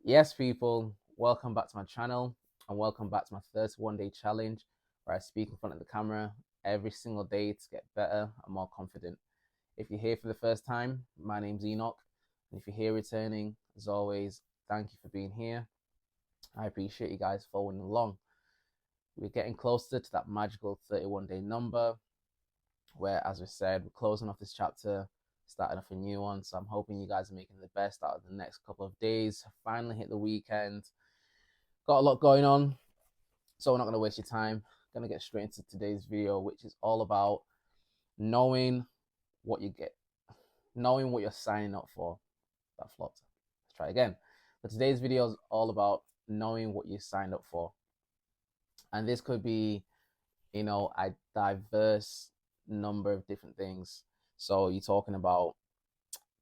Yes, people, welcome back to my channel and welcome back to my 31-day challenge where I speak in front of the camera every single day to get better and more confident. If you're here for the first time, my name's Enoch, and if you're here returning, as always, thank you for being here. I appreciate you guys following along. We're getting closer to that magical 31-day number where, as we said, we're closing off this chapter, starting off a new one. So I'm hoping you guys are making the best out of the next couple of days. Finally hit the weekend. Got a lot going on, so we're not going to waste your time. Going to get straight into today's video, which is all about knowing what you get, knowing what you're signing up for. That flopped. Let's try again. But today's video is all about knowing what you signed up for. And this could be, a diverse number of different things. So you're talking about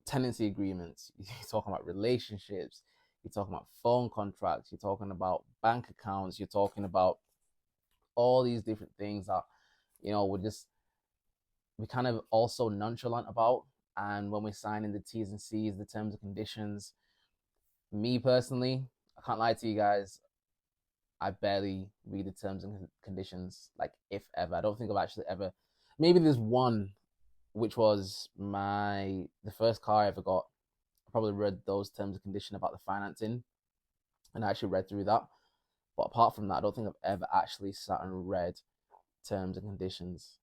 tenancy agreements, you're talking about relationships, you're talking about phone contracts, you're talking about bank accounts, you're talking about all these different things that we kind of also nonchalant about. And when we're signing the T's and C's, the terms and conditions, me personally, I can't lie to you guys, I barely read the terms and conditions, like if ever. I don't think I've actually ever. Maybe there's one, which was the first car I ever got. I probably read those terms and conditions about the financing, and I actually read through that. But apart from that, I don't think I've ever actually sat and read terms and conditions.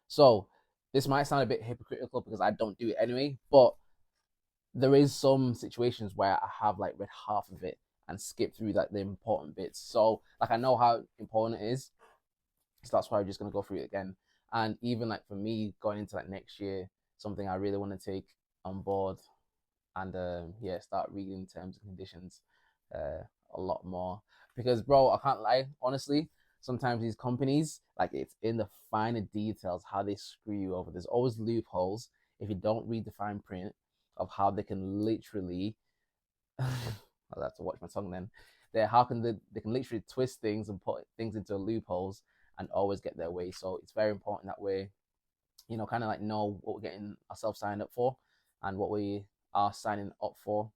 So this might sound a bit hypocritical because I don't do it anyway, but there is some situations where I have like read half of it and skipped through like the important bits. So like I know how important it is. So that's why I'm just gonna go through it again. And even like for me going into like next year, something I really want to take on board and yeah, start reading terms and conditions a lot more. Because bro, I can't lie, honestly, sometimes these companies, like it's in the finer details how they screw you over. There's always loopholes if you don't read the fine print of how they can literally I'll have to watch my tongue then. They can literally twist things and put things into loopholes and always get their way. So it's very important that way, kind of like know what we're getting ourselves signed up for and what we are signing up for,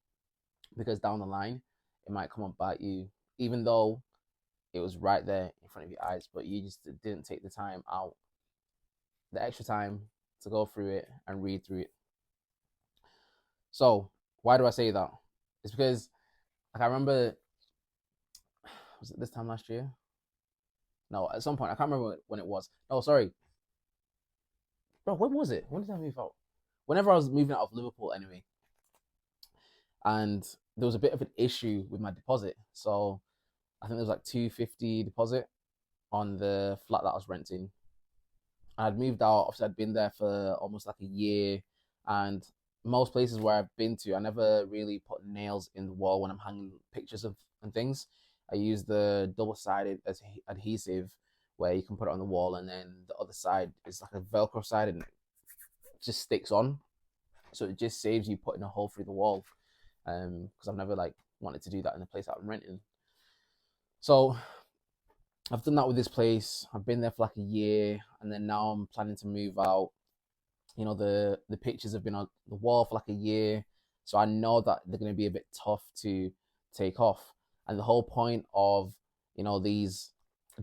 because down the line it might come and bite you, even though it was right there in front of your eyes, but you just didn't take the time out, the extra time to go through it and read through it. So why do I say that? It's because like I remember, was it this time last year? No, at some point I can't remember when it was. No, sorry, bro. When was it? When did I move out? Whenever I was moving out of Liverpool, anyway. And there was a bit of an issue with my deposit. So I think there was like 250 deposit on the flat that I was renting. I'd moved out. Obviously, I'd been there for almost like a year, and most places where I've been to, I never really put nails in the wall when I'm hanging pictures of and things. I use the double-sided adhesive where you can put it on the wall, and then the other side is like a Velcro side, and it just sticks on. So it just saves you putting a hole through the wall. Because I've never like wanted to do that in the place that I'm renting. So I've done that with this place. I've been there for like a year, and then now I'm planning to move out. The pictures have been on the wall for like a year, so I know that they're going to be a bit tough to take off. And the whole point of these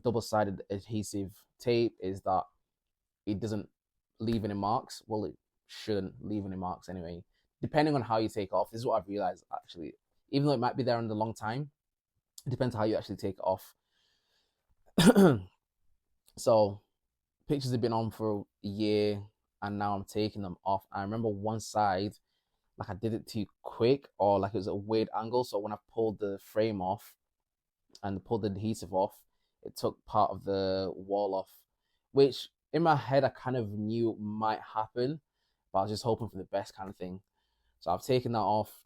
double-sided adhesive tape is that it doesn't leave any marks. Well, it shouldn't leave any marks anyway. Depending on how you take off, this is what I've realized actually. Even though it might be there in a long time, it depends on how you actually take it off. So pictures have been on for a year, and now I'm taking them off. I remember one side, like I did it too quick, or like it was a weird angle. So when I pulled the frame off and pulled the adhesive off, it took part of the wall off, which in my head I kind of knew might happen, but I was just hoping for the best kind of thing. So I've taken that off,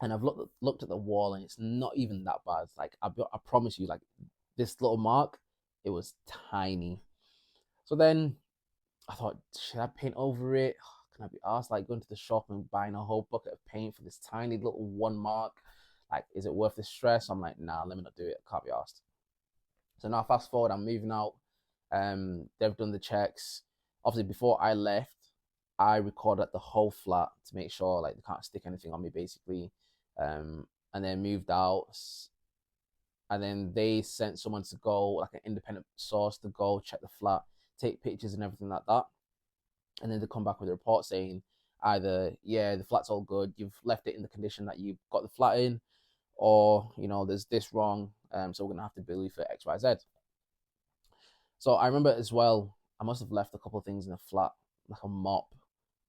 and I've looked at the wall, and it's not even that bad. Like I promise you, like this little mark, it was tiny. So then I thought, should I paint over it? Can I be asked like going to the shop and buying a whole bucket of paint for this tiny little one mark? Like, is it worth the stress? I'm like, nah, let me not do it. I can't be asked. So now fast forward, I'm moving out. They've done the checks. Obviously, before I left, I recorded the whole flat to make sure like they can't stick anything on me basically. and then moved out. And then they sent someone to go, like an independent source, to go check the flat, take pictures and everything like that. And then they come back with a report saying either, yeah, the flat's all good, you've left it in the condition that you got the flat in, or, you know, there's this wrong, so we're going to have to bill you for X, Y, Z. So I remember as well, I must have left a couple of things in the flat, like a mop,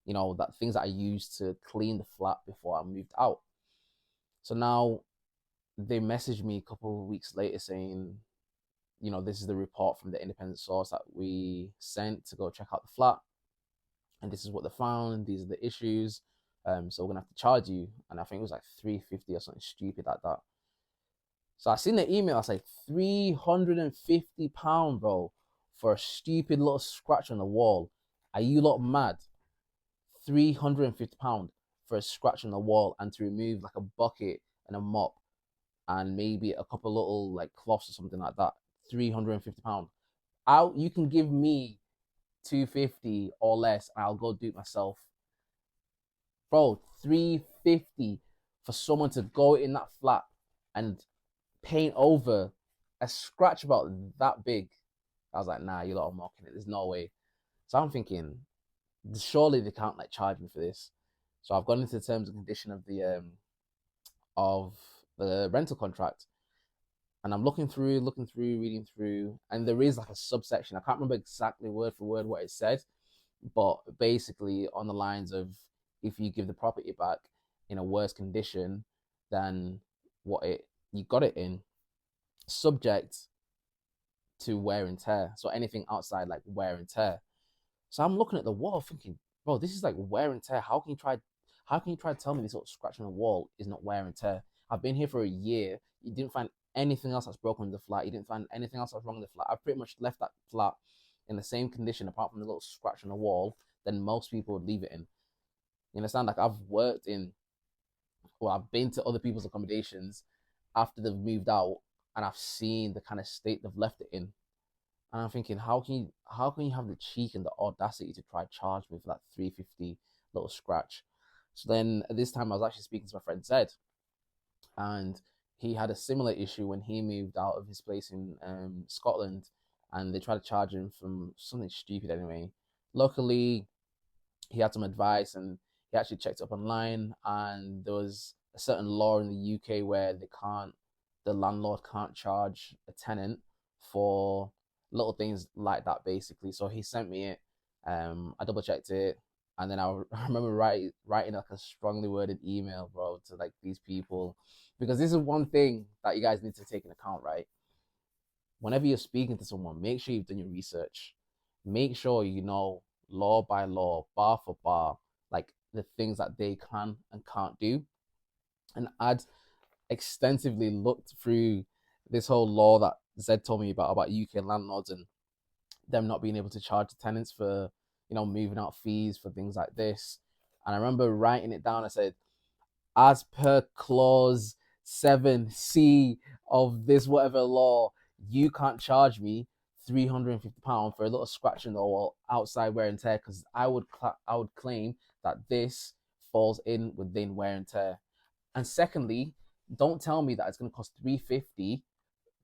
you know, that things that I used to clean the flat before I moved out. So now they messaged me a couple of weeks later saying, you know, this is the report from the independent source that we sent to go check out the flat, and this is what they found. These are the issues. So we're gonna have to charge you. And I think it was like $350 or something stupid like that. So I seen the email. I was like, £350, bro, for a stupid little scratch on the wall. Are you lot mad? £350 for a scratch on the wall, and to remove like a bucket and a mop and maybe a couple little like cloths or something like that. £350. Out, you can give me 250 or less, and I'll go do it myself. Bro, 350 for someone to go in that flat and paint over a scratch about that big. I was like, nah, you're not mocking it. There's no way. So I'm thinking, surely they can't like charge me for this. So I've gone into the terms and condition of the rental contract, and I'm looking through, reading through, and there is like a subsection. I can't remember exactly word for word what it said, but basically on the lines of, if you give the property back in a worse condition than what it you got it in, subject to wear and tear. So anything outside like wear and tear. So I'm looking at the wall thinking, bro, this is like wear and tear. How can you try to tell me this little scratch on the wall is not wear and tear? I've been here for a year. You didn't find anything else that's broken in the flat. You didn't find anything else that's wrong in the flat. I've pretty much left that flat in the same condition, apart from the little scratch on the wall, than most people would leave it in. You understand? Like I've worked in, well, I've been to other people's accommodations after they've moved out, and I've seen the kind of state they've left it in. And I'm thinking, how can you have the cheek and the audacity to try charge me for that 350 little scratch? So then at this time I was actually speaking to my friend Zed, and he had a similar issue when he moved out of his place in Scotland, and they tried to charge him from something stupid anyway. Luckily, he had some advice, and he actually checked up online, and there was a certain law in the UK where the landlord can't charge a tenant for little things like that, basically. So he sent me it. I double checked it, and then I remember writing like a strongly worded email, bro, to like these people, because this is one thing that you guys need to take into account, right? Whenever you're speaking to someone, make sure you've done your research. Make sure you know law by law, bar for bar, like the things that they can and can't do. And I'd extensively looked through this whole law that Zed told me about UK landlords and them not being able to charge the tenants for, you know, moving out fees for things like this. And I remember writing it down. I said, as per clause 7C of this whatever law, you can't charge me £350 for a little scratch in the wall outside wear and tear, because I would claim that this falls in within wear and tear. And secondly, don't tell me that it's going to cost £350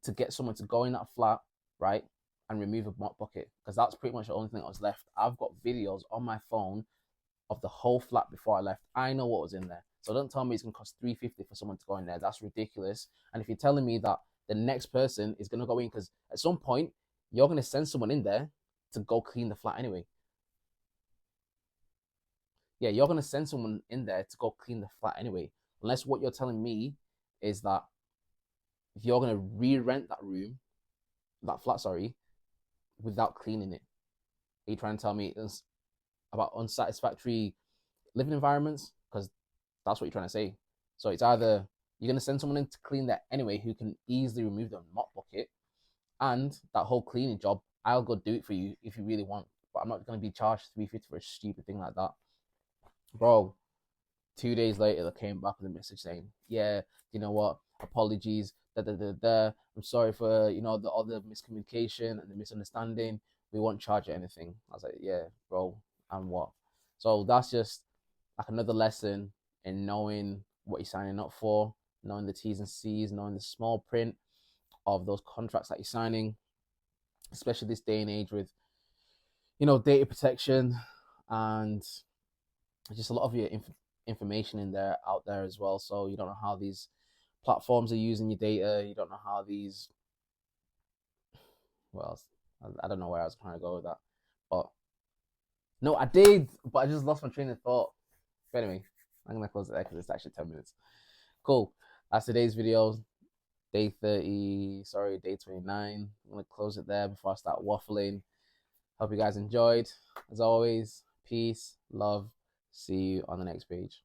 to get someone to go in that flat, right, and remove a mop bucket, because that's pretty much the only thing that was left. I've got videos on my phone of the whole flat before I left. I know what was in there. So don't tell me it's going to cost £350 for someone to go in there. That's ridiculous. And if you're telling me that the next person is going to go in, because at some point you're going to send someone in there to go clean the flat anyway. Yeah, you're going to send someone in there to go clean the flat anyway. Unless what you're telling me is that if you're going to re-rent that flat, sorry, without cleaning it. Are you trying to tell me it's about unsatisfactory living environments? Because that's what you're trying to say. So it's either you're going to send someone in to clean that anyway who can easily remove the mop bucket, and that whole cleaning job, I'll go do it for you if you really want. But I'm not going to be charged $350 for a stupid thing like that. Bro, 2 days later, they came back with a message saying, yeah, you know what, apologies, I'm sorry for, you know, the other miscommunication and the misunderstanding. We won't charge you anything. I was like, yeah, bro, and what? So that's just like another lesson in knowing what you're signing up for, knowing the T's and C's, knowing the small print of those contracts that you're signing, especially this day and age with, data protection and just a lot of your information in there out there as well. So you don't know how these platforms are using your data. You don't know how these, well, I don't know where I was trying to go with that, but no, I did, but I just lost my train of thought. But anyway, I'm gonna close it there because it's actually 10 minutes. Cool. That's today's video. Day 30, sorry, day 29. I'm gonna close it there before I start waffling. Hope you guys enjoyed. As always, peace, love. See you on the next page.